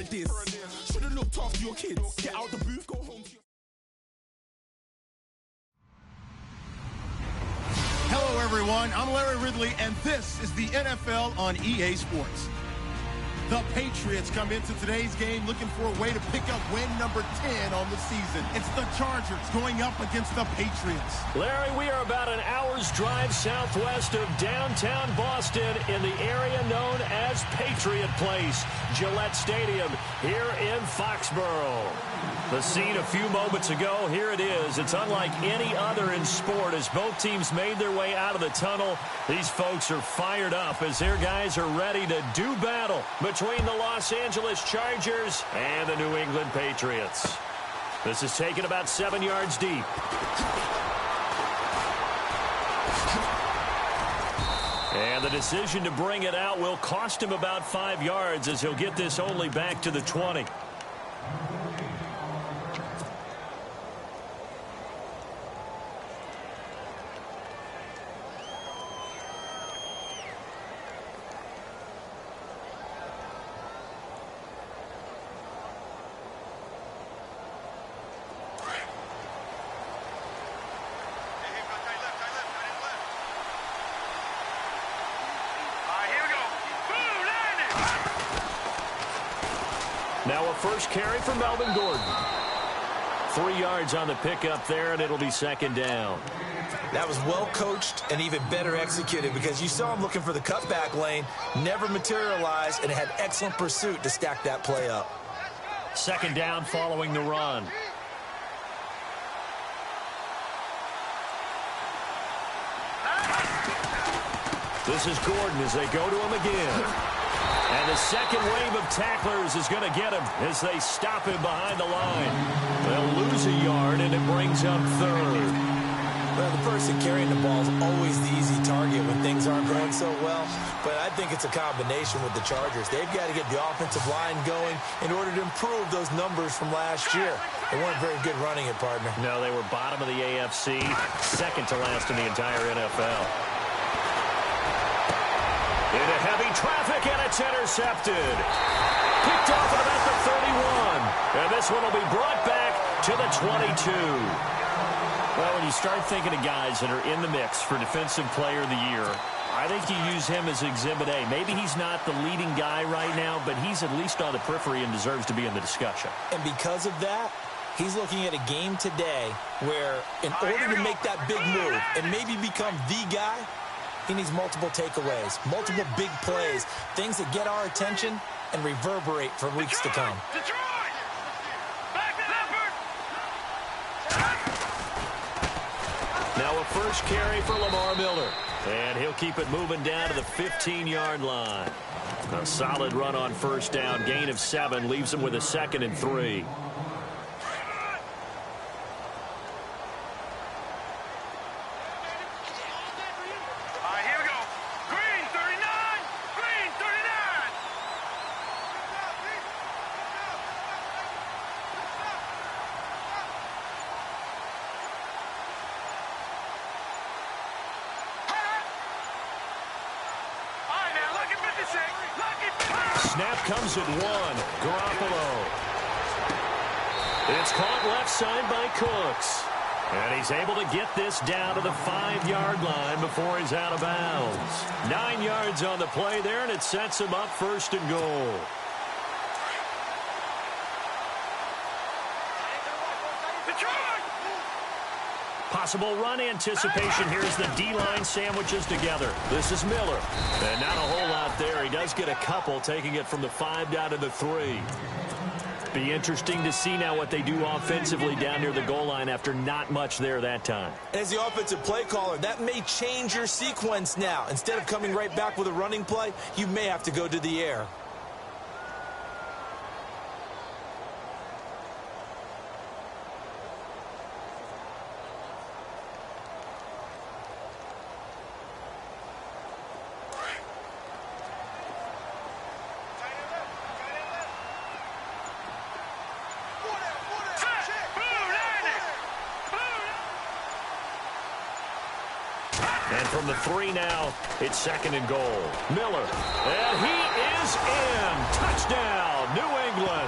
a diss. Should've looked after your kids. Get out the booth, go home. Hello, everyone. I'm Larry Ridley, and this is the NFL on EA Sports. The Patriots come into today's game looking for a way to pick up win number 10 on the season. It's the Chargers going up against the Patriots. Larry, we are about an hour's drive southwest of downtown Boston in the area known as Patriot Place, Gillette Stadium, here in Foxborough. The scene a few moments ago, here it is. It's unlike any other in sport as both teams made their way out of the tunnel. These folks are fired up as their guys are ready to do battle between the Los Angeles Chargers and the New England Patriots. This is taken about 7 yards deep. And the decision to bring it out will cost him about 5 yards as he'll get this only back to the 20. Now a first carry for Melvin Gordon. 3 yards on the pickup there, and it'll be second down. That was well coached and even better executed because you saw him looking for the cutback lane, never materialized, and had excellent pursuit to stack that play up. Second down following the run. This is Gordon as they go to him again. And the second wave of tacklers is going to get him as they stop him behind the line. They'll lose a yard, and it brings up third. Well, the person carrying the ball is always the easy target when things aren't going so well. But I think it's a combination with the Chargers. They've got to get the offensive line going in order to improve those numbers from last year. They weren't very good running it, partner. No, they were bottom of the AFC, second to last in the entire NFL. Into heavy traffic, and it's intercepted. Picked off at about the 31. And this one will be brought back to the 22. Well, when you start thinking of guys that are in the mix for Defensive Player of the Year, I think you use him as Exhibit A. Maybe he's not the leading guy right now, but he's at least on the periphery and deserves to be in the discussion. And because of that, he's looking at a game today where in order to make that big move and maybe become the guy, he needs multiple takeaways, multiple big plays, things that get our attention and reverberate for weeks to come. Now a first carry for Lamar Miller. And he'll keep it moving down to the 15-yard line. A solid run on first down. Gain of 7 leaves him with a 2nd and 3. Snap comes at 1. Garoppolo. It's caught left side by Cooks. And he's able to get this down to the 5-yard line before he's out of bounds. 9 yards on the play there, and it sets him up first and goal. Possible run anticipation. Here's the D-line sandwiches together. This is Miller. And not a whole lot there. He does get a couple, taking it from the 5 down to the 3. Be interesting to see now what they do offensively down near the goal line after not much there that time. As the offensive play caller, that may change your sequence now. Instead of coming right back with a running play, you may have to go to the air. And from the 3 now, it's 2nd and goal. Miller, and he is in. Touchdown, New England.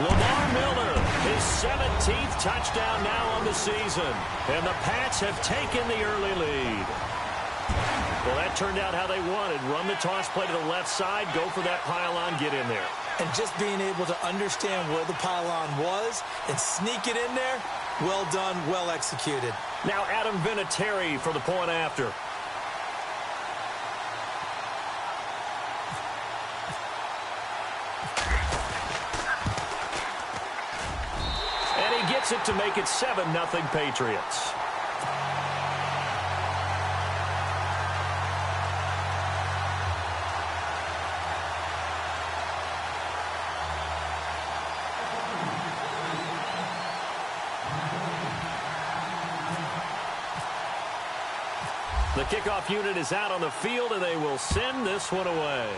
Lamar Miller, his 17th touchdown now on the season. And the Pats have taken the early lead. Well, that turned out how they wanted. Run the toss play to the left side, go for that pylon, get in there. And just being able to understand where the pylon was and sneak it in there, well done, well executed. Now Adam Vinatieri for the point after. And he gets it to make it 7-0 Patriots. The kickoff unit is out on the field, and they will send this one away.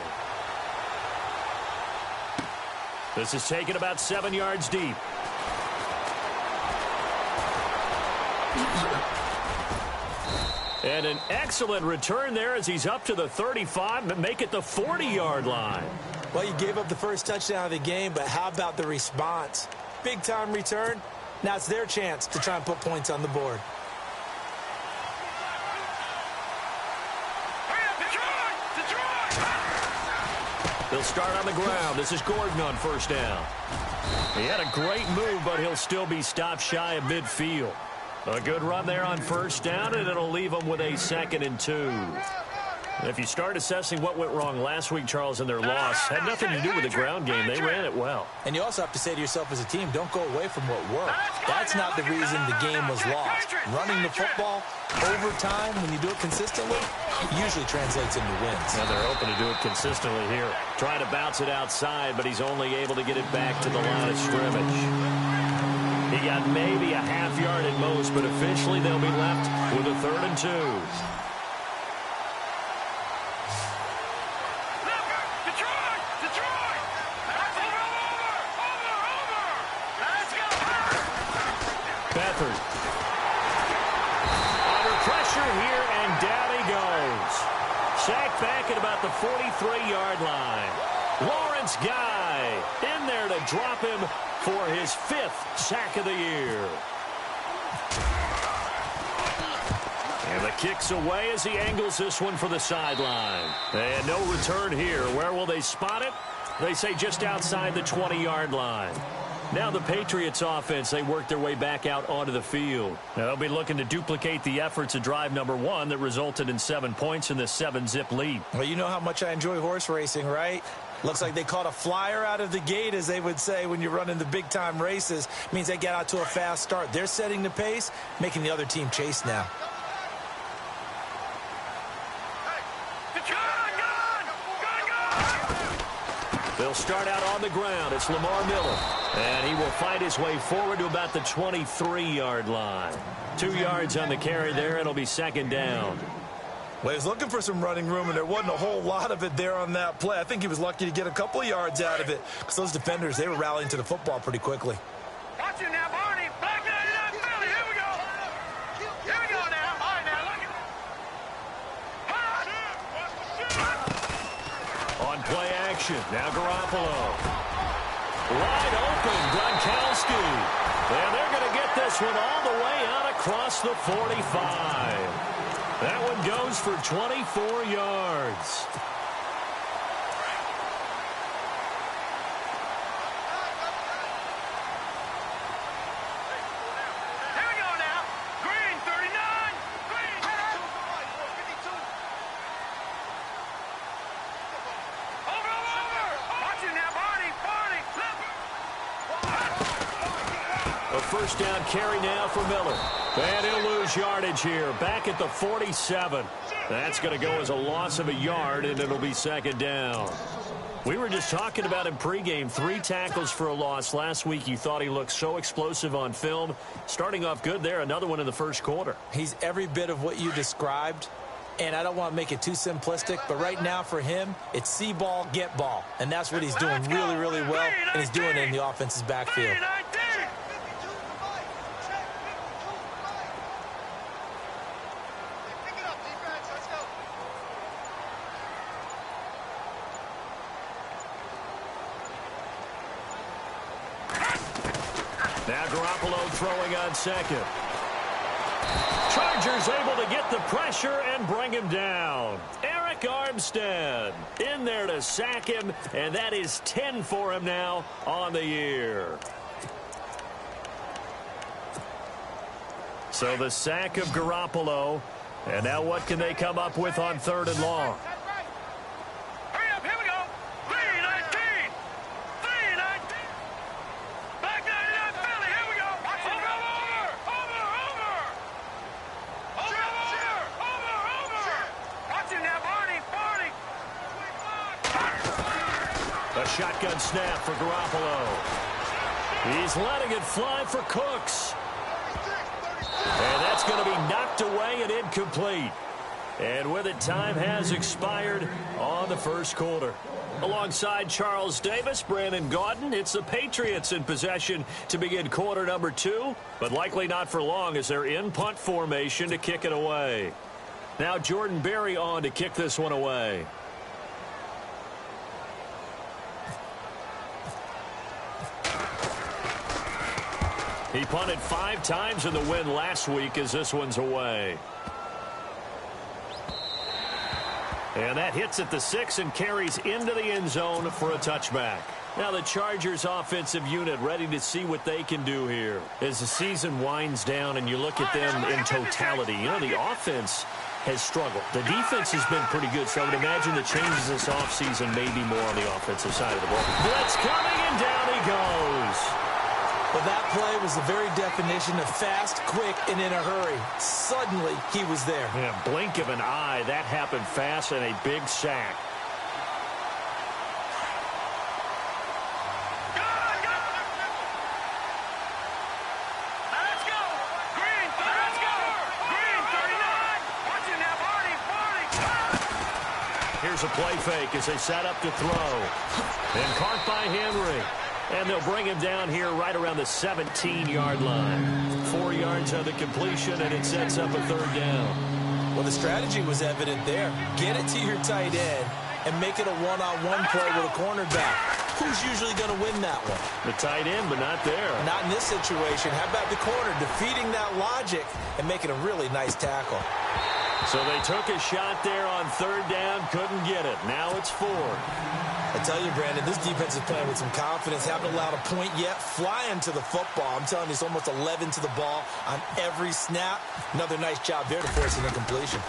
This is taken about 7 yards deep. And an excellent return there as he's up to the 35 and make it the 40-yard line. Well, you gave up the first touchdown of the game, but how about the response? Big-time return. Now it's their chance to try and put points on the board. They'll start on the ground. This is Gordon on first down. He had a great move, but he'll still be stopped shy of midfield. A good run there on first down, and it'll leave them with a 2nd and 2. If you start assessing what went wrong last week, Charles, in their loss, had nothing to do with the ground game. They ran it well. And you also have to say to yourself as a team, don't go away from what worked. That's not the reason the game was lost. Running the football over time, when you do it consistently, usually translates into wins. And they're hoping to do it consistently here. Trying to bounce it outside, but he's only able to get it back to the line of scrimmage. He got maybe a half yard at most, but officially they'll be left with a 3rd and 2. Beathard. Under pressure here, and down he goes. Sacked back at about the 43-yard line. Lawrence Guy in there to drop him for his 5th sack of the year. And the kick's away as he angles this one for the sideline. And no return here. Where will they spot it? They say just outside the 20-yard line. Now the Patriots offense, they work their way back out onto the field. Now they'll be looking to duplicate the efforts of drive number 1 that resulted in 7 points in this 7-zip lead. Well, you know how much I enjoy horse racing, right? Looks like they caught a flyer out of the gate, as they would say when you're running the big-time races. Means they get out to a fast start. They're setting the pace, making the other team chase now. They'll start out on the ground. It's Lamar Miller. And he will fight his way forward to about the 23-yard line. 2 yards on the carry there. It'll be 2nd down. Well, he was looking for some running room, and there wasn't a whole lot of it there on that play. I think he was lucky to get a couple of yards out of it because those defenders, they were rallying to the football pretty quickly. Watch it now, Barney. Back down, Philly. Here we go. Here we go now. All right, now, look at On play action. Now Garoppolo. Wide open, Gronkowski. And they're going to get this one all the way out across the 45. That one goes for 24 yards. Here we go now. Green, 39. Green. Over. Watch it now, Barney. A first down carry now for Miller. And he'll lose yardage here. Back at the 47. That's going to go as a loss of a yard, and it'll be 2nd down. We were just talking about him pregame. 3 tackles for a loss. Last week you thought he looked so explosive on film. Starting off good there. Another one in the first quarter. He's every bit of what you described. And I don't want to make it too simplistic, but right now for him, it's see ball, get ball. And that's what he's doing really, really well, and he's doing it in the offense's backfield. Now Garoppolo throwing on second. Chargers able to get the pressure and bring him down. Eric Armstead in there to sack him, and that is 10 for him now on the year. So the sack of Garoppolo, and now what can they come up with on 3rd and long? Hurry up, here we go. 3-19. 3-19. Back 99 Philly, here we go. Over. Watch him now, Barney. A shotgun snap for Garoppolo. He's letting it fly for Cooks. And that's going to be knocked away and incomplete. And with it, time has expired on the first quarter. Alongside Charles Davis, Brandon Gaudin, it's the Patriots in possession to begin quarter number 2, but likely not for long as they're in punt formation to kick it away. Now Jordan Berry on to kick this one away. He punted 5 times in the win last week as this one's away. And that hits at the 6 and carries into the end zone for a touchback. Now the Chargers offensive unit ready to see what they can do here. As the season winds down and you look at them in totality, you know, the offense has struggled. The defense has been pretty good, so I would imagine the changes this offseason may be more on the offensive side of the ball. Blitz coming, and down he goes. Well, that play was the very definition of fast, quick, and in a hurry. Suddenly, he was there. Yeah, blink of an eye. That happened fast and a big sack. Let's go. Green, let's go. Green, 39. Watch him now, Barney. Here's a play fake as they set up to throw. And caught by Henry. And they'll bring him down here right around the 17-yard line. 4 yards on the completion, and it sets up a 3rd down. Well, the strategy was evident there. Get it to your tight end and make it a one-on-one play with a cornerback. Who's usually going to win that one? The tight end, but not there. Not in this situation. How about the corner defeating that logic and making a really nice tackle? So they took a shot there on 3rd down, couldn't get it. Now it's 4. I tell you, Brandon, this defense is playing with some confidence. Haven't allowed a point yet. Flying to the football. I'm telling you, it's almost 11 to the ball on every snap. Another nice job there to force an incompletion.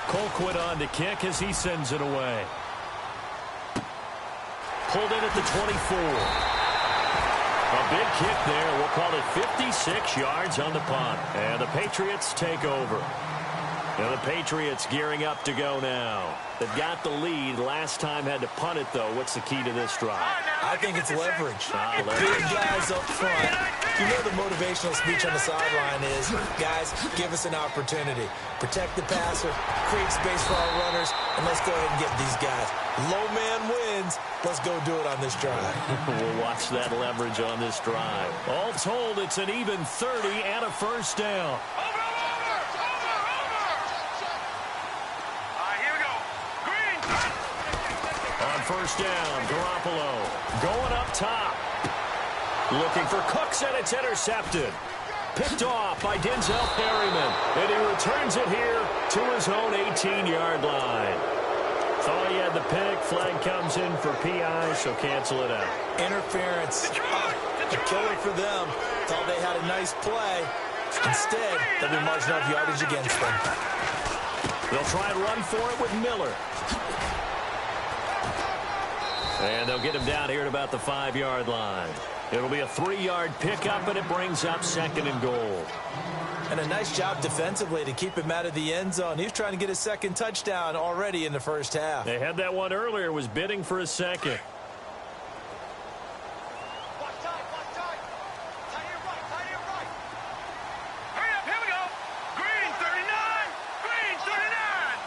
Colquitt on to kick as he sends it away. Pulled in at the 24. A big kick there. We'll call it 56 yards on the punt. And the Patriots take over. Now the Patriots gearing up to go now. They've got the lead. Last time had to punt it, though. What's the key to this drive? I think it's leverage. Leverage. Big guys up front. You know the motivational speech on the sideline is, guys, give us an opportunity. Protect the passer, create space for our runners, and let's go ahead and get these guys. Low man wins. Let's go do it on this drive. We'll watch that leverage on this drive. All told, it's an even 30 and a 1st down. On 1st down, Garoppolo going up top. Looking for Cooks, and it's intercepted. Picked off by Denzel Perryman. And he returns it here to his own 18-yard line. Thought he had the pick. Flag comes in for PI, so cancel it out. Interference. A killer for them. Thought they had a nice play. Instead, they'll be marching off yardage against them. They'll try and run for it with Miller. And they'll get him down here at about the 5-yard line. It'll be a 3-yard pickup, and it brings up 2nd and goal. And a nice job defensively to keep him out of the end zone. He's trying to get his 2nd touchdown already in the 1st half. They had that one earlier, was bidding for a 2nd. Hurry up, here we go. Green, 39. Green, 39.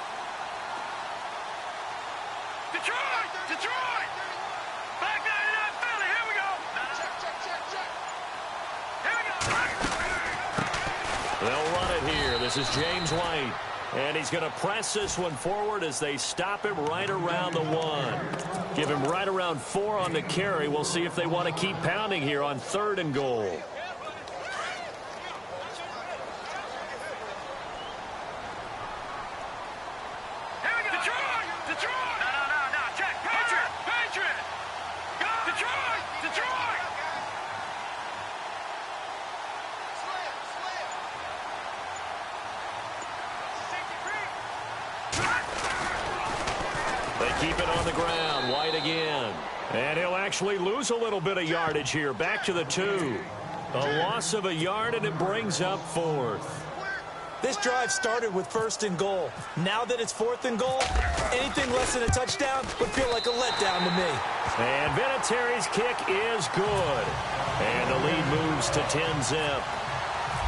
Detroit. Back 99 Philly, here we go. Check. Here we go. They'll run it here. This is James White. And he's going to press this one forward as they stop him right around the 1. Give him right around 4 on the carry. We'll see if they want to keep pounding here on 3rd and goal. Keep it on the ground. White again. And he'll actually lose a little bit of yardage here. Back to the 2. A loss of a yard, and it brings up 4th. This drive started with 1st and goal. Now that it's 4th and goal, anything less than a touchdown would feel like a letdown to me. And Vinatieri's kick is good. And the lead moves to 10-zip.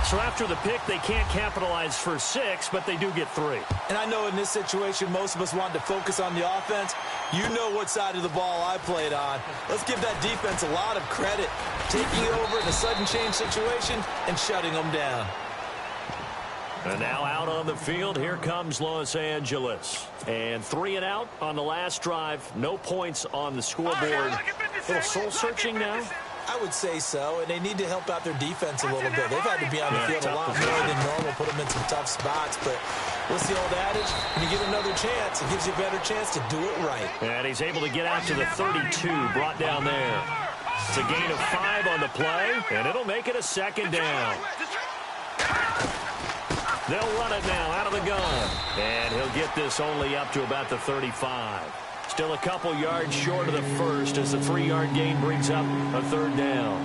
So after the pick, they can't capitalize for 6, but they do get 3. And I know in this situation, most of us wanted to focus on the offense. You know what side of the ball I played on. Let's give that defense a lot of credit, taking over in a sudden change situation and shutting them down. And now out on the field, here comes Los Angeles. And 3 and out on the last drive. No points on the scoreboard. A little soul-searching now? I would say so, and they need to help out their defense a little bit. They've had to be on the field a lot more than normal, put them in some tough spots. But what's the old adage? When you get another chance, it gives you a better chance to do it right. And he's able to get out to the 32, brought down there. It's a gain of 5 on the play, and it'll make it a 2nd down. They'll run it now out of the gun. And he'll get this only up to about the 35. Still a couple yards short of the 1st as the 3-yard gain brings up a 3rd down.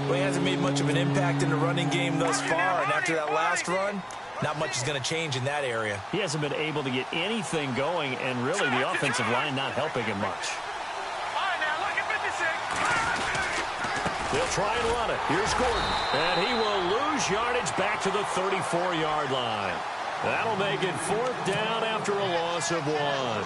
Well, he hasn't made much of an impact in the running game thus far, and after that last run, not much is going to change in that area. He hasn't been able to get anything going, and really the offensive line not helping him much. They'll try and run it. Here's Gordon, and he will lose yardage back to the 34-yard line. That'll make it 4th down after a loss of 1.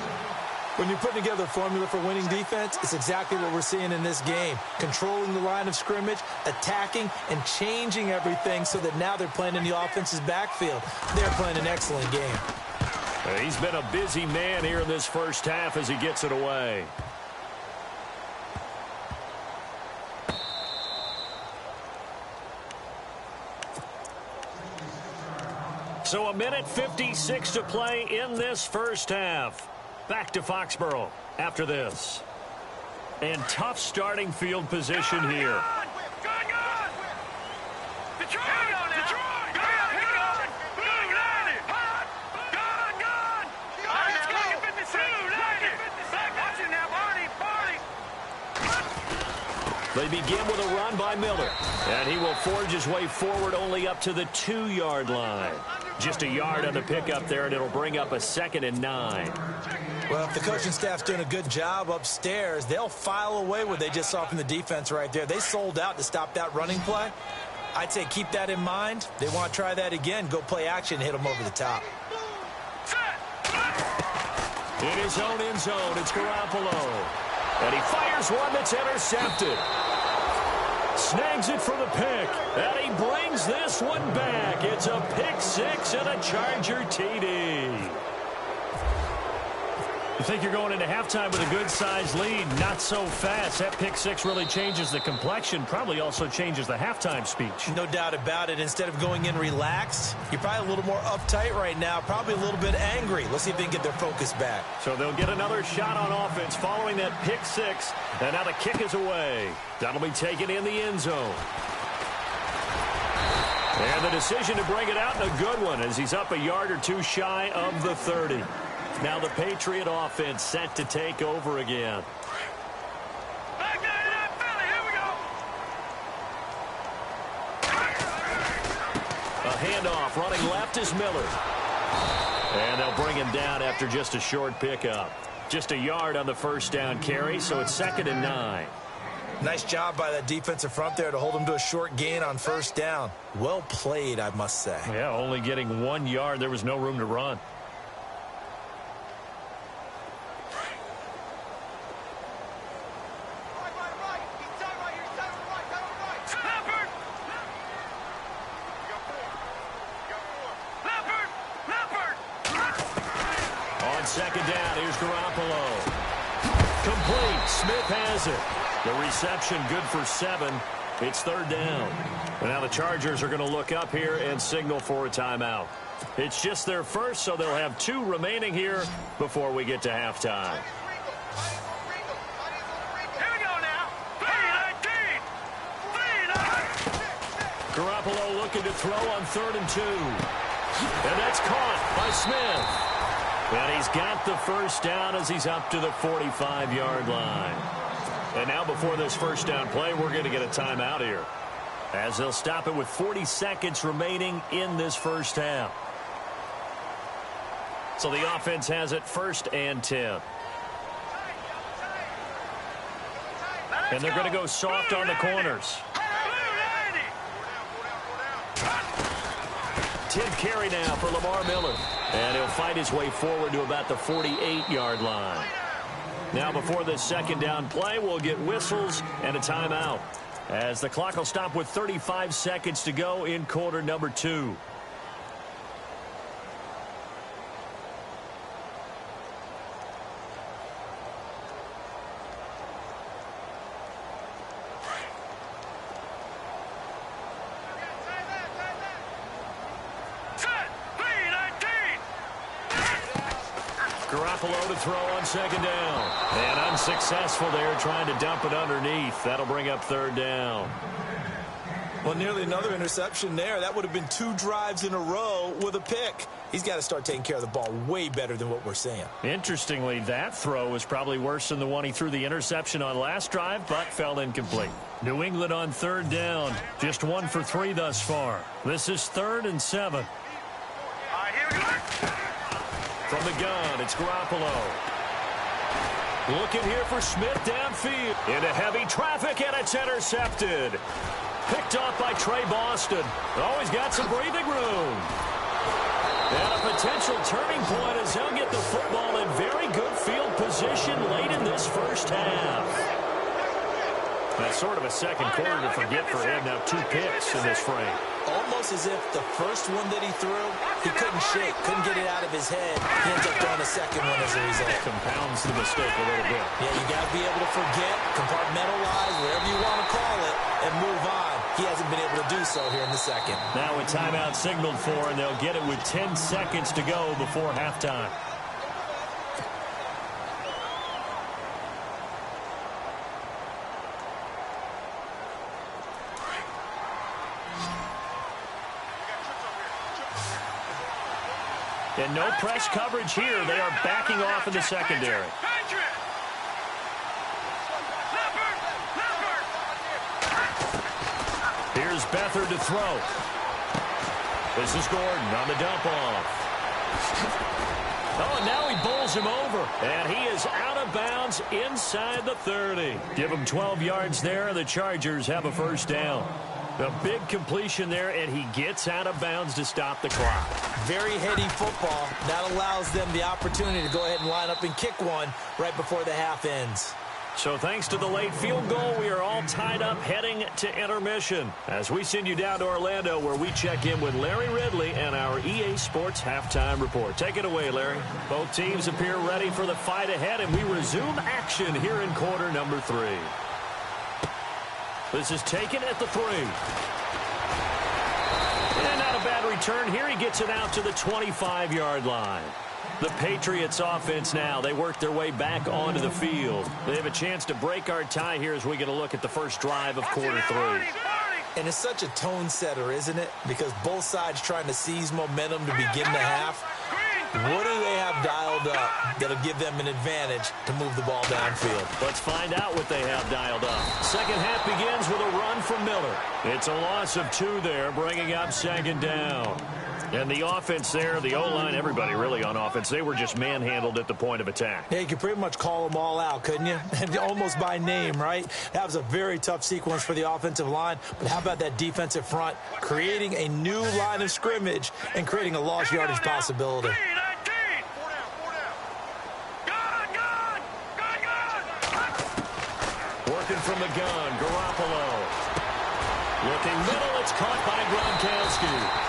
When you're putting together a formula for winning defense, it's exactly what we're seeing in this game. Controlling the line of scrimmage, attacking, and changing everything so that now they're playing in the offense's backfield. They're playing an excellent game. He's been a busy man here in this first half as he gets it away. So 1:56 to play in this first half. Back to Foxborough after this. And tough starting field position here. They begin with a run by Miller. And he will forge his way forward only up to the 2-yard line. Just a yard on the pickup there, and it'll bring up a 2nd and 9. Well, if the coaching staff's doing a good job upstairs, they'll file away what they just saw from the defense right there. They sold out to stop that running play. I'd say keep that in mind. They want to try that again. Go play action and hit them over the top. In his own end zone, it's Garoppolo. And he fires one that's intercepted. Snags it for the pick. And he brings this one back. It's a pick 6 and a Charger TD. You think you're going into halftime with a good-sized lead. Not so fast. That pick 6 really changes the complexion. Probably also changes the halftime speech. No doubt about it. Instead of going in relaxed, you're probably a little more uptight right now. Probably a little bit angry. Let's see if they can get their focus back. So they'll get another shot on offense following that pick 6. And now the kick is away. That'll be taken in the end zone. And the decision to bring it out, and a good one, as he's up a yard or 2 shy of the 30. Now the Patriot offense set to take over again. A handoff running left is Miller. And they'll bring him down after just a short pickup. Just a yard on the first down carry, so it's 2nd and 9. Nice job by that defensive front there to hold him to a short gain on first down. Well played, I must say. Yeah, only getting 1 yard. There was no room to run. second down. Here's Garoppolo. Complete. Smith has it. The reception good for 7. It's third down. And now the Chargers are going to look up here and signal for a timeout. It's just their first, so they'll have 2 remaining here before we get to halftime. Here we go now. 3-19. Garoppolo looking to throw on 3rd and 2. And that's caught by Smith. And he's got the first down as he's up to the 45-yard line. And now before this first down play, we're going to get a timeout here, as they'll stop it with 40 seconds remaining in this first half. So the offense has it 1st and 10. And they're going to go soft on the corners. 10th carry now for Lamar Miller. And he'll fight his way forward to about the 48-yard line. Now before this second down play, we'll get whistles and a timeout, as the clock will stop with 35 seconds to go in quarter number 2. Garoppolo to throw on second down. And unsuccessful there, trying to dump it underneath. That'll bring up third down. Well, nearly another interception there. That would have been 2 drives in a row with a pick. He's got to start taking care of the ball way better than what we're seeing. Interestingly, that throw was probably worse than the one he threw the interception on last drive, but fell incomplete. New England on third down. Just 1 for 3 thus far. This is 3rd and 7. From the gun, it's Garoppolo. Looking here for Smith downfield. Into heavy traffic, and it's intercepted. Picked off by Trey Boston. Always got some breathing room. And a potential turning point as he'll get the football in very good field position late in this first half. That's sort of a second quarter to forget for him. Now 2 picks in this frame. Almost as if the first one that he threw, he couldn't shake, couldn't get it out of his head. He ends up throwing a second one as a result. Compounds the mistake a little bit. Yeah, you got to be able to forget, compartmentalize, whatever you want to call it, and move on. He hasn't been able to do so here in the second. Now a timeout signaled for, and they'll get it with 10 seconds to go before halftime. And no press coverage here. They are backing off in the secondary. Here's Beathard to throw. This is Gordon on the dump off. Oh, and now he bowls him over. And he is out of bounds inside the 30. Give him 12 yards there, and the Chargers have a first down. A big completion there, and he gets out of bounds to stop the clock. Very heady football. That allows them the opportunity to go ahead and line up and kick one right before the half ends. So thanks to the late field goal, we are all tied up heading to intermission, as we send you down to Orlando, where we check in with Larry Ridley and our EA Sports halftime report. Take it away, Larry. Both teams appear ready for the fight ahead, and we resume action here in quarter number 3. This is taken at the 3. And not a bad return here. He gets it out to the 25-yard line. The Patriots offense now, they work their way back onto the field. They have a chance to break our tie here as we get a look at the first drive of quarter 3. And it's such a tone setter, isn't it? Because both sides trying to seize momentum to begin the half. What do they have dialed up that'll give them an advantage to move the ball downfield? Let's find out what they have dialed up. Second half begins with a run from Miller. It's a loss of 2 there, bringing up second down. And the offense there, the O-line, everybody really on offense, they were just manhandled at the point of attack. Yeah, you could pretty much call them all out, couldn't you? Almost by name, right? That was a very tough sequence for the offensive line. But how about that defensive front creating a new line of scrimmage and creating a lost yardage possibility? Working from the gun, Garoppolo. Looking middle, it's caught by Gronkowski.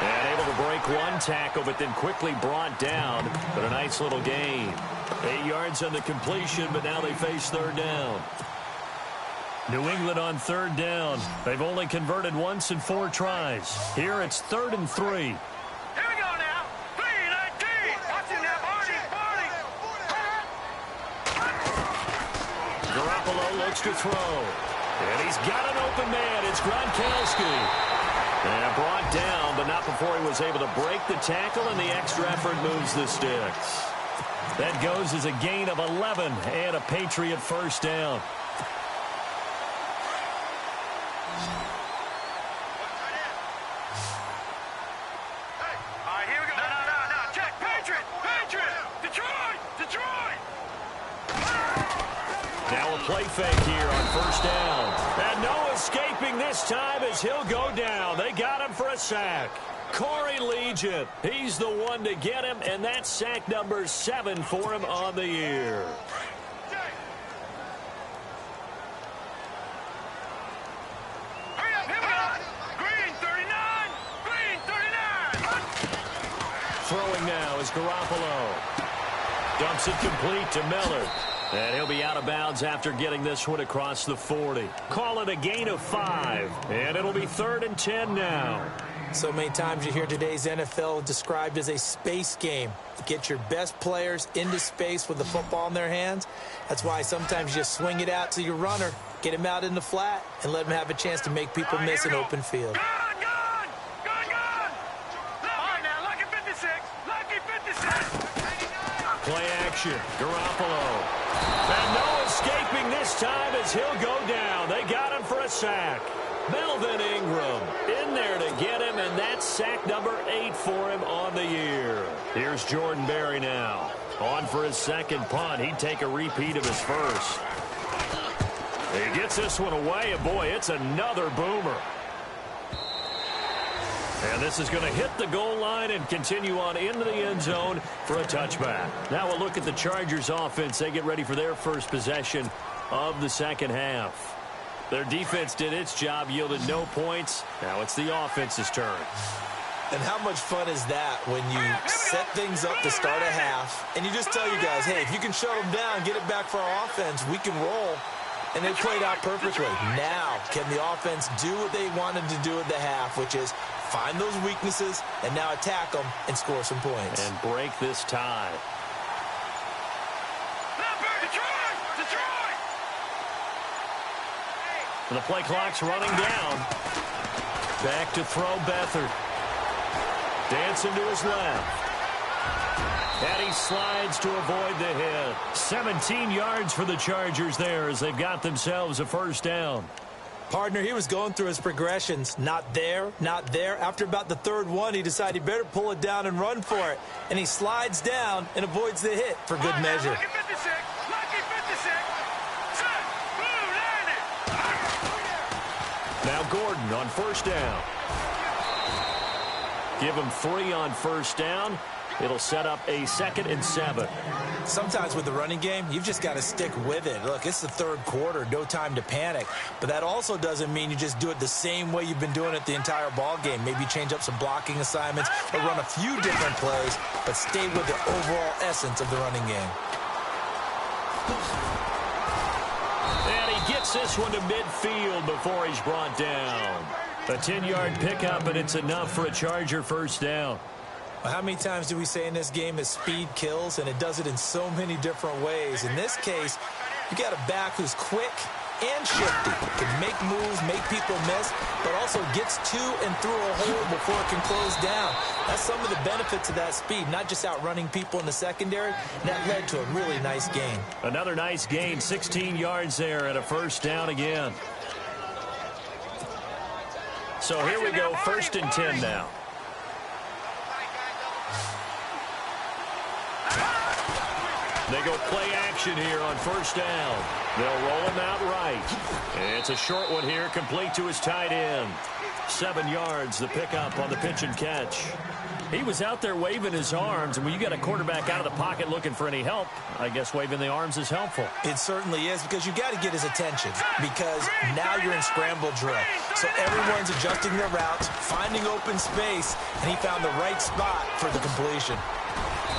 And able to break one tackle, but then quickly brought down. But a nice little gain. 8 yards on the completion, but now they face third down. New England on third down. They've only converted once in 4 tries. Here it's 3rd and 3. Here we go now. 3-19. Watch it now, Barney. Garoppolo looks to throw. And he's got an open man. It's Gronkowski. And brought down, but not before he was able to break the tackle, and the extra effort moves the sticks. That goes as a gain of 11 and a Patriot first down. All right, here we go. No. Check. Patriot. Detroit. Now a play fake here on first down. And no escaping this time as he'll go down. They got him for a sack. Corey Legion, he's the one to get him, and that's sack number 7 for him on the year. Hurry up, here we go. Green 39. Throwing now is Garoppolo. Dumps it complete to Miller. And he'll be out of bounds after getting this one across the 40. Call it a gain of 5. And it'll be 3rd and 10 now. So many times you hear today's NFL described as a space game. Get your best players into space with the football in their hands. That's why sometimes you just swing it out to your runner, get him out in the flat, and let him have a chance to make people miss an open field. Gone. All right, now, lucky 56. Play action. Garoppolo. And no escaping this time as he'll go down. They got him for a sack. Melvin Ingram in there to get him, and that's sack number 8 for him on the year. Here's Jordan Berry now. On for his second punt. He'd take a repeat of his first. He gets this one away, and boy, it's another boomer. And this is going to hit the goal line and continue on into the end zone for a touchback. Now we'll look at the Chargers offense. They get ready for their first possession of the second half. Their defense did its job, yielded no points. Now it's the offense's turn. And how much fun is that when you set things up to start a half and you just tell you guys, hey, if you can shut them down, get it back for our offense, we can roll. And they played out perfectly. Now, can the offense do what they wanted to do at the half, which is find those weaknesses and now attack them and score some points. And break this tie. Detroit! And the play clock's running down. Back to throw Beathard. Dancing to his left. And he slides to avoid the hit. 17 yards for the Chargers there as they've got themselves a first down. Partner, he was going through his progressions. Not there, not there. After about the third one, he decided he better pull it down and run for it. And he slides down and avoids the hit for good measure. Lucky 56. Set. Blue landed. Now Gordon on first down. Give him 3 on first down. It'll set up a 2nd and 7. Sometimes with the running game, you've just got to stick with it. Look, it's the third quarter, no time to panic. But that also doesn't mean you just do it the same way you've been doing it the entire ball game. Maybe change up some blocking assignments or run a few different plays, but stay with the overall essence of the running game. And he gets this one to midfield before he's brought down. A 10-yard pickup, and it's enough for a Charger first down. Well, how many times do we say in this game that speed kills, and it does it in so many different ways? In this case, you got a back who's quick and shifty, can make moves, make people miss, but also gets to and through a hole before it can close down. That's some of the benefits of that speed, not just outrunning people in the secondary. And that led to a really nice gain. Another nice gain, 16 yards there, and a first down again. So here we go, 1st and 10 now. They go play action here on first down. They'll roll him out right. It's a short one here, complete to his tight end. 7 yards, the pickup on the pitch and catch. He was out there waving his arms, and when you got a quarterback out of the pocket looking for any help, I guess waving the arms is helpful. It certainly is, because you got to get his attention, because now you're in scramble drill. So everyone's adjusting their routes, finding open space, and he found the right spot for the completion.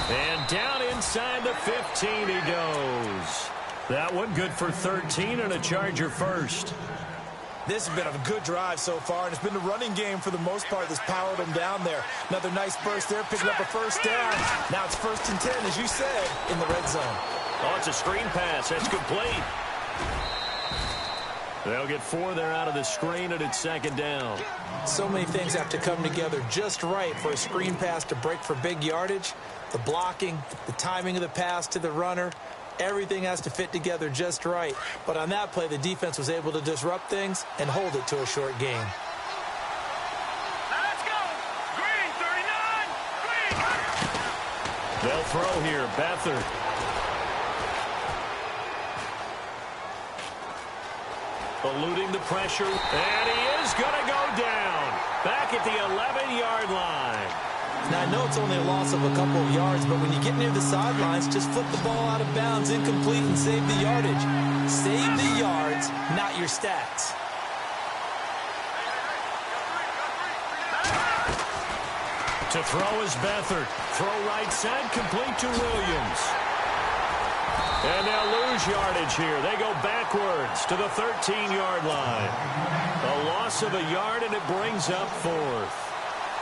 And down inside the 15 he goes. That one good for 13 and a Charger first. This has been a good drive so far, and it's been the running game for the most part that's powered them down there. Another nice burst there, picking up a first down. Now it's 1st and 10, as you said, in the red zone. Oh, it's a screen pass. That's complete. They'll get 4 there out of the screen, and it's 2nd down. So many things have to come together just right for a screen pass to break for big yardage. The blocking, the timing of the pass to the runner, everything has to fit together just right. But on that play, the defense was able to disrupt things and hold it to a short gain. Let's go. Green, 39. Green. They'll throw here. Beathard. Eluding the pressure. And he is going to go down. Back at the 11-yard line. Now, I know it's only a loss of a couple of yards, but when you get near the sidelines, just flip the ball out of bounds, incomplete, and save the yardage. Save the yards, not your stats. To throw is Beathard. Throw right side, complete to Williams. And they'll lose yardage here. They go backwards to the 13-yard line. A loss of a yard, and it brings up 4th.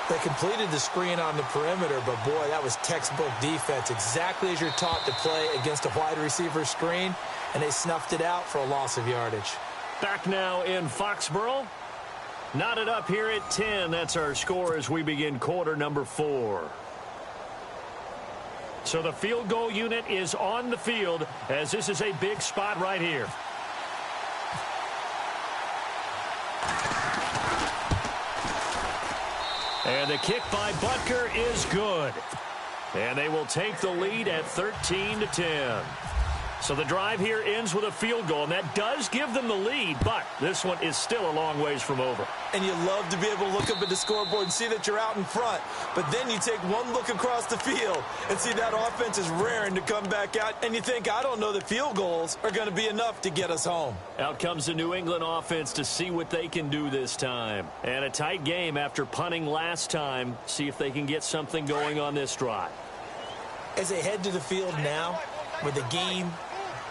They completed the screen on the perimeter, but boy, that was textbook defense, exactly as you're taught to play against a wide receiver screen, and they snuffed it out for a loss of yardage. Back now in Foxborough. Knotted up here at 10. That's our score as we begin quarter number 4. So the field goal unit is on the field, as this is a big spot right here. And the kick by Butker is good. And they will take the lead at 13-10. So the drive here ends with a field goal, and that does give them the lead, but this one is still a long ways from over. And you love to be able to look up at the scoreboard and see that you're out in front, but then you take one look across the field and see that offense is raring to come back out, and you think, I don't know that field goals are going to be enough to get us home. Out comes the New England offense to see what they can do this time. And a tight game after punting last time. See if they can get something going on this drive. As they head to the field now, with the game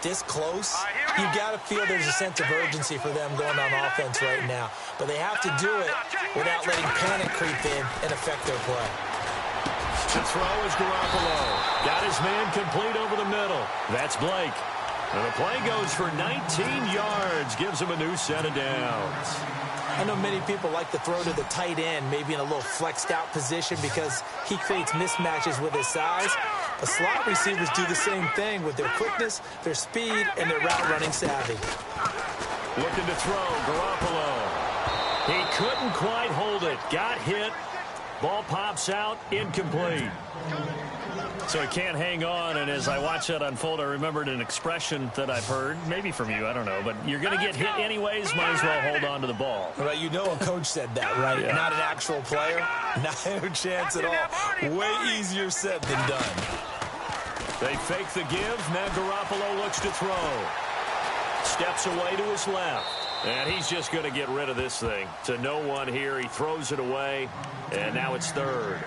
this close, you got to feel there's a sense of urgency for them going on offense right now. But they have to do it without letting panic creep in and affect their play. To throw is Garoppolo. Got his man complete over the middle. That's Blake. And the play goes for 19 yards. Gives him a new set of downs. I know many people like to throw to the tight end, maybe in a little flexed out position because he creates mismatches with his size. But slot receivers do the same thing with their quickness, their speed, and their route running savvy. Looking to throw, Garoppolo. He couldn't quite hold it. Got hit. Ball pops out, incomplete. So he can't hang on, and as I watch that unfold, I remembered an expression that I've heard, maybe from you, I don't know, but you're going to get hit anyways, might as well hold on to the ball. Well, you know a coach said that, right? Yeah. Not an actual player. No chance at all. Way easier said than done. They fake the give. Now Garoppolo looks to throw. Steps away to his left. And he's just going to get rid of this thing. To no one here. He throws it away. And now it's 3rd.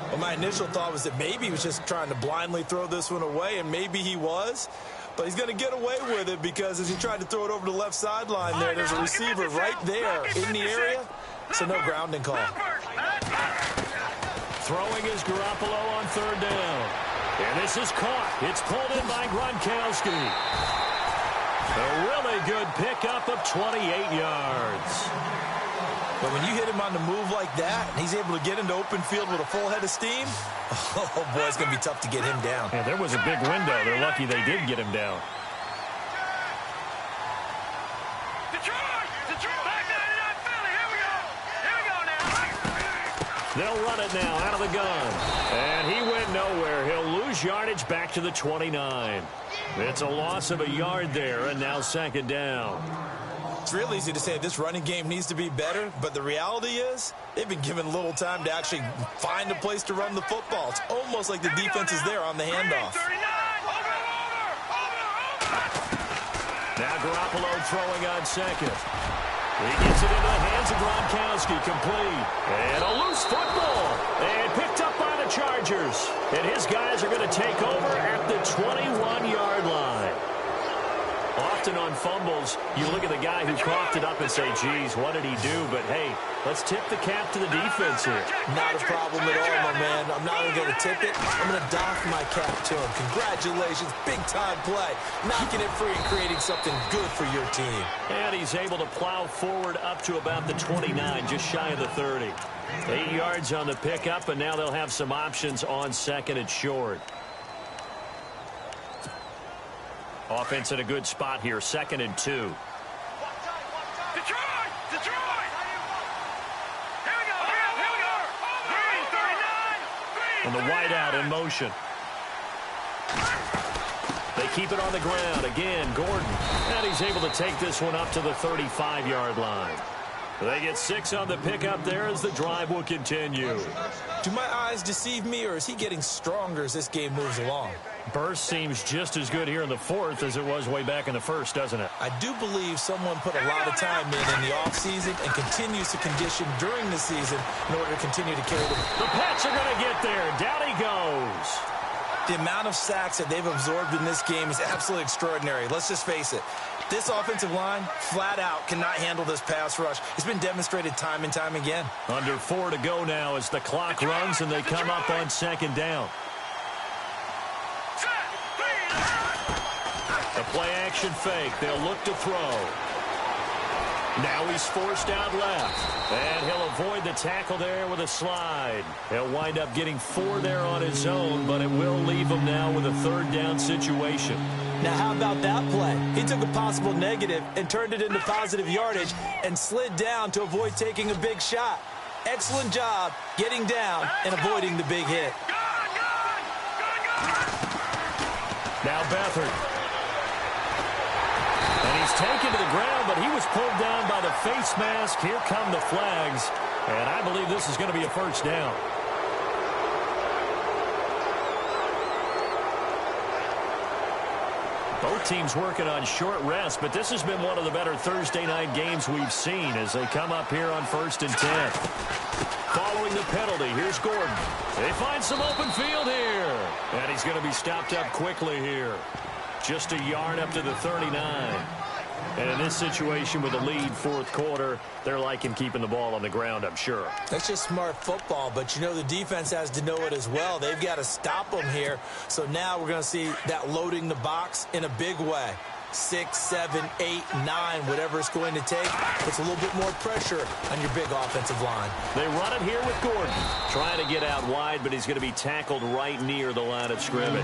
Well, my initial thought was that maybe he was just trying to blindly throw this one away, and maybe he was. But he's going to get away with it because as he tried to throw it over the left sideline there's a receiver right there in the area. So no grounding call. Throwing is Garoppolo on 3rd down. And this is caught. It's pulled in by Gronkowski. A really good pickup of 28 yards. But when you hit him on the move like that, and he's able to get into open field with a full head of steam, oh, boy, it's going to be tough to get him down. Yeah, there was a big window. They're lucky they did get him down. Detroit, back 99 Philly. Here we go. Here we go now. They'll run it now out of the gun. And he went nowhere. He'll lose yardage back to the 29. It's a loss of a yard there, and now 2nd down. It's real easy to say this running game needs to be better, but the reality is they've been given little time to actually find a place to run the football. It's almost like the defense is there on the handoff. Now Garoppolo throwing on second. He gets it into the hands of Gronkowski, complete. And a loose football. And picked up by the Chargers. And his guys are going to take over at the 21-yard line. Often on fumbles, you look at the guy who coughed it up and say, geez, what did he do? But, hey, let's tip the cap to the defense here. Not a problem at all, my man. I'm not even going to tip it. I'm going to doff my cap to him. Congratulations. Big-time play. Knocking it free and creating something good for your team. And he's able to plow forward up to about the 29, just shy of the 30. 8 yards on the pickup, and now they'll have some options on second and short. Offense in a good spot here, 2nd and 2. Detroit! Detroit! Here we go! Here we go! Green 39! And the wideout in motion. They keep it on the ground. Again, Gordon. And he's able to take this one up to the 35-yard line. They get 6 on the pickup there as the drive will continue. Do my eyes deceive me, or is he getting stronger as this game moves along? Burst seems just as good here in the 4th as it was way back in the 1st, doesn't it? I do believe someone put a lot of time in the offseason and continues to condition during the season in order to continue to carry them. The Pats are going to get there. Down he goes. The amount of sacks that they've absorbed in this game is absolutely extraordinary. Let's just face it. This offensive line, flat out, cannot handle this pass rush. It's been demonstrated time and time again. Under 4 to go now as the clock runs and they come up on 2nd down. The play-action fake. They'll look to throw. Now he's forced out left. And he'll avoid the tackle there with a slide. He'll wind up getting 4 there on his own, but it will leave him now with a 3rd down situation. Now, how about that play? He took a possible negative and turned it into positive yardage and slid down to avoid taking a big shot. Excellent job getting down and avoiding the big hit. Now Beathard. And he's taken to the ground, but he was pulled down by the face mask. Here come the flags. And I believe this is going to be a 1st down. Both teams working on short rest, but this has been one of the better Thursday night games we've seen as they come up here on 1st and 10. Following the penalty, here's Gordon. They find some open field here. And he's going to be stopped up quickly here. Just a yard up to the 39. And in this situation with the lead 4th quarter, they're liking keeping the ball on the ground, I'm sure. That's just smart football, but you know the defense has to know it as well. They've got to stop them here. So now we're going to see that loading the box in a big way. 6, 7, 8, 9, whatever it's going to take, puts a little bit more pressure on your big offensive line. They run it here with Gordon. Trying to get out wide, but he's going to be tackled right near the line of scrimmage.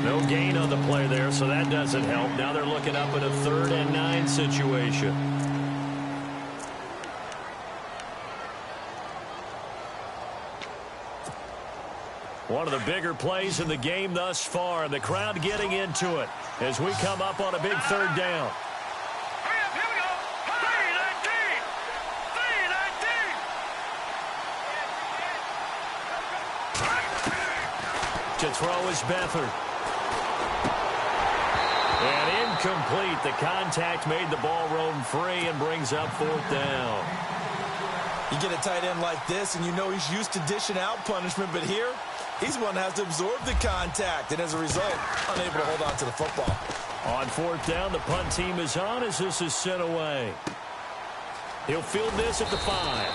No gain on the play there, so that doesn't help. Now they're looking up at a 3rd and 9 situation. One of the bigger plays in the game thus far, and the crowd getting into it as we come up on a big 3rd down. Hurry up, here we go. 3-19. 3-19. To throw is Beathard. And incomplete. The contact made the ball roam free and brings up 4th down. You get a tight end like this, and you know he's used to dishing out punishment, but here, he's one that has to absorb the contact, and as a result, unable to hold on to the football. On 4th down, the punt team is on as this is sent away. He'll field this at the 5.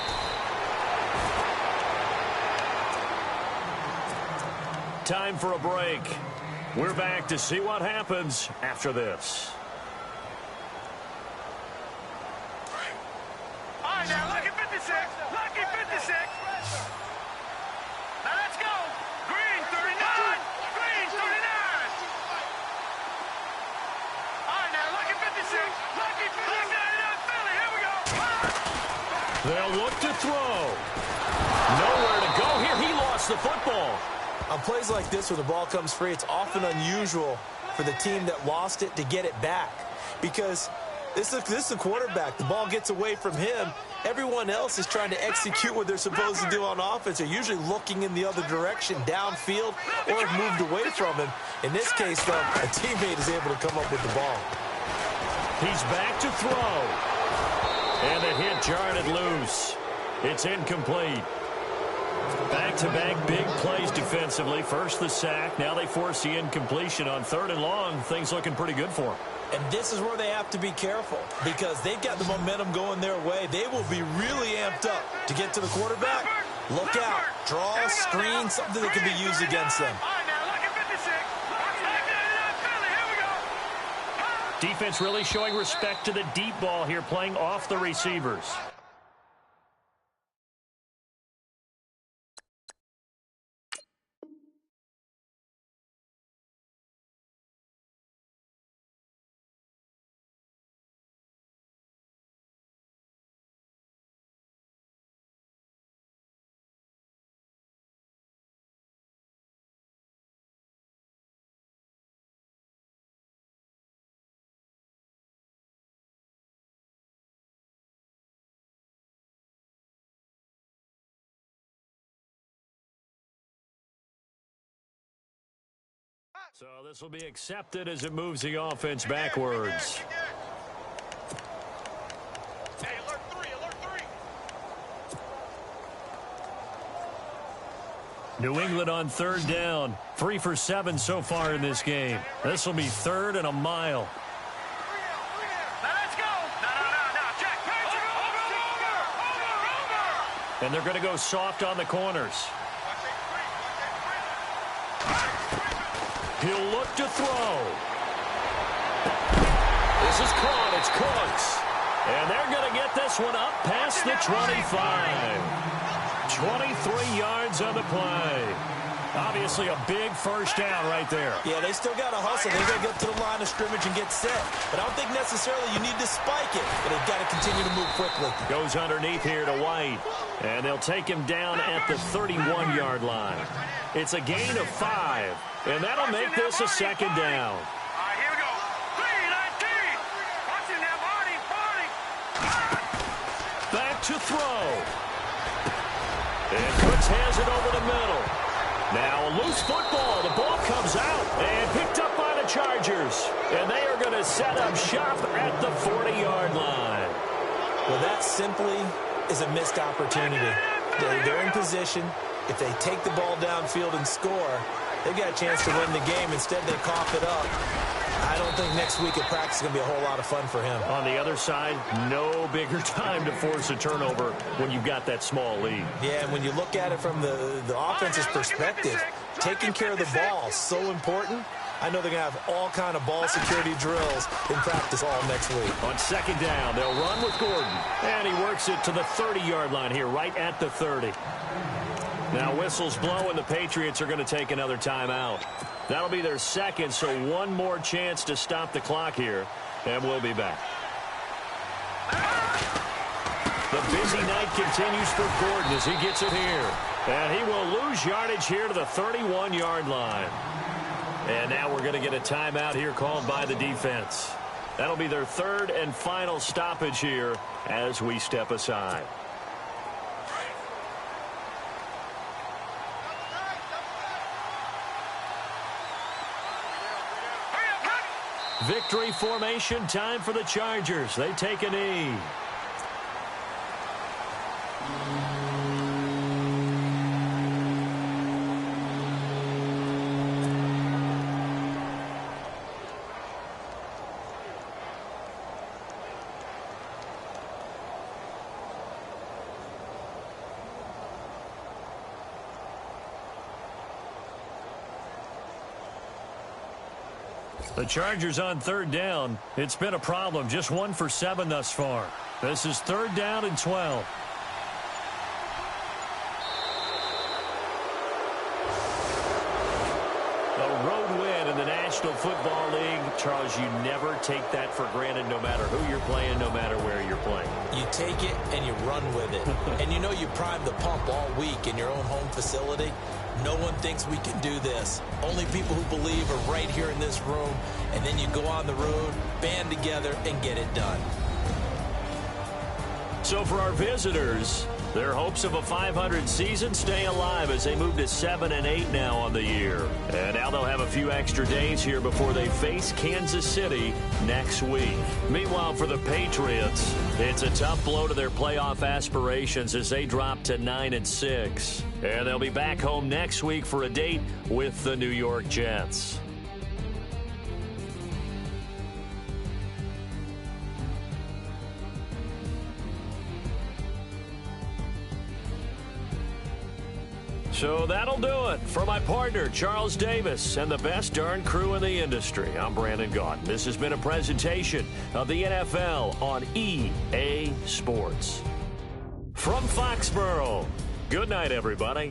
Time for a break. We're back to see what happens after this. All right, now, lucky 56. Lucky 56. Now, let's go. Green 39. Green 39. All right, now, lucky 56. Lucky 56. Philly, here we go. They'll look to throw. Nowhere to go here. He lost the football. On plays like this where the ball comes free, it's often unusual for the team that lost it to get it back because This is the quarterback. The ball gets away from him. Everyone else is trying to execute what they're supposed to do on offense. They're usually looking in the other direction, downfield, or have moved away from him. In this case, though, a teammate is able to come up with the ball. He's back to throw. And the hit jarred it loose. It's incomplete. Back-to-back big plays defensively. First the sack. Now they force the incompletion on 3rd and long. Things looking pretty good for them. And this is where they have to be careful because they've got the momentum going their way. They will be really amped up to get to the quarterback. Look out. Draw, screen, something that can be used against them. Defense really showing respect to the deep ball here, playing off the receivers. So this will be accepted as it moves the offense backwards. Hey, alert 3, alert 3. New England on 3rd down. 3 for 7 so far in this game. This will be 3rd and a mile. Now let's go. No, Jack. Over. And they're going to go soft on the corners. He'll look to throw. This is caught. It's Cooks. And they're going to get this one up past the 25. 23 yards on the play. Obviously a big first down right there. Yeah, they still got to hustle. They got to get to the line of scrimmage and get set. But I don't think necessarily you need to spike it. But they've got to continue to move quickly. Goes underneath here to White. And they'll take him down at the 31-yard line. It's a gain of 5. And that'll make this a 2nd down. All right, here we go. 3-19. Watching that body. Back to throw. And Cooks has it over the middle. Now a loose football. The ball comes out and picked up by the Chargers. And they are going to set up shop at the 40-yard line. Well, that simply is a missed opportunity. They're in position. If they take the ball downfield and score, they've got a chance to win the game. Instead, they cough it up. I don't think next week at practice is going to be a whole lot of fun for him. On the other side, no bigger time to force a turnover when you've got that small lead. Yeah, and when you look at it from the offense's perspective, taking care of the ball is so important. I know they're going to have all kind of ball security drills in practice all next week. On 2nd down, they'll run with Gordon. And he works it to the 30-yard line here, right at the 30. Now whistles blow, and the Patriots are going to take another timeout. That'll be their 2nd, so one more chance to stop the clock here, and we'll be back. The busy night continues for Gordon as he gets it here. And he will lose yardage here to the 31-yard line. And now we're going to get a timeout here called by the defense. That'll be their 3rd and final stoppage here as we step aside. Victory formation time for the Chargers. They take a knee. The Chargers on 3rd down. It's been a problem. Just 1 for 7 thus far. This is 3rd down and 12. A road win in the National Football League. Charles, you never take that for granted no matter who you're playing, no matter where you're playing. You take it and you run with it. And you know you prime the pump all week in your own home facility. No one thinks we can do this. Only people who believe are right here in this room. And then you go on the road, band together, and get it done. So for our visitors, their hopes of a 500 season stay alive as they move to 7-8 now on the year. And now they'll have a few extra days here before they face Kansas City next week. Meanwhile, for the Patriots, it's a tough blow to their playoff aspirations as they drop to 9-6. And they'll be back home next week for a date with the New York Jets. So that'll do it. For my partner, Charles Davis, and the best darn crew in the industry, I'm Brandon Gaudin. This has been a presentation of the NFL on EA Sports. From Foxborough, good night, everybody.